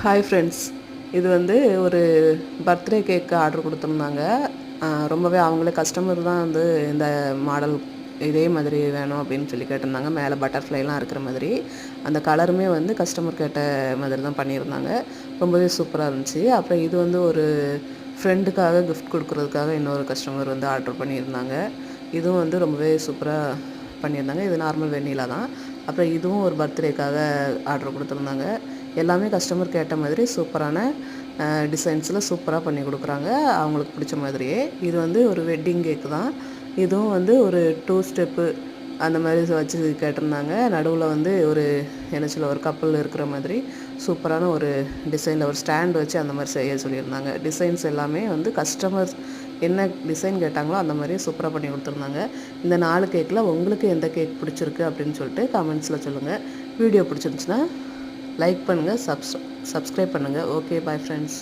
Hi friends, இது வந்து ஒரு பர்த்டே கேக்கு ஆர்டர் கொடுத்துருந்தாங்க. ரொம்பவே அவங்களே கஸ்டமர் தான் வந்து இந்த மாடல் இதே மாதிரி வேணும் அப்படின்னு சொல்லி கேட்டிருந்தாங்க. மேலே பட்டர்ஃப்ளைலாம் இருக்கிற மாதிரி அந்த கலருமே வந்து கஸ்டமர் கேட்ட மாதிரி தான் பண்ணியிருந்தாங்க. ரொம்பவே சூப்பராக இருந்துச்சு. அப்புறம் இது வந்து ஒரு ஃப்ரெண்டுக்காக கிஃப்ட் கொடுக்குறதுக்காக இன்னொரு கஸ்டமர் வந்து ஆர்டர் பண்ணியிருந்தாங்க. இதுவும் வந்து ரொம்பவே சூப்பராக பண்ணியிருந்தாங்க. இது நார்மல் வெண்ணிலா தான். அப்புறம் இதுவும் ஒரு பர்த்டேக்காக ஆர்டர் கொடுத்துருந்தாங்க. எல்லாமே கஸ்டமர் கேட்ட மாதிரி சூப்பரான டிசைன்ஸில் சூப்பராக பண்ணி கொடுக்குறாங்க, அவங்களுக்கு பிடிச்ச மாதிரியே. இது வந்து ஒரு வெட்டிங் கேக்கு தான். இதுவும் வந்து ஒரு 2 ஸ்டெப்பு அந்த மாதிரி வச்சு கேட்டிருந்தாங்க. நடுவில் வந்து ஒரு என்ன சொல்ல ஒரு கப்பல் இருக்கிற மாதிரி சூப்பரான ஒரு டிசைனில் ஒரு ஸ்டாண்ட் வச்சு அந்த மாதிரி செய்ய சொல்லியிருந்தாங்க. டிசைன்ஸ் எல்லாமே வந்து கஸ்டமர் என்ன டிசைன் கேட்டாங்களோ அந்த மாதிரி சூப்பராக பண்ணி கொடுத்துருந்தாங்க. இந்த 4 கேக்கில் உங்களுக்கு எந்த கேக் பிடிச்சிருக்கு அப்படின்னு சொல்லிட்டு கமெண்ட்ஸில் சொல்லுங்கள். வீடியோ பிடிச்சிருந்துச்சுன்னா லைக் பண்ணுங்கள், சப்ஸ்கிரைப் பண்ணுங்கள். Okay, bye friends.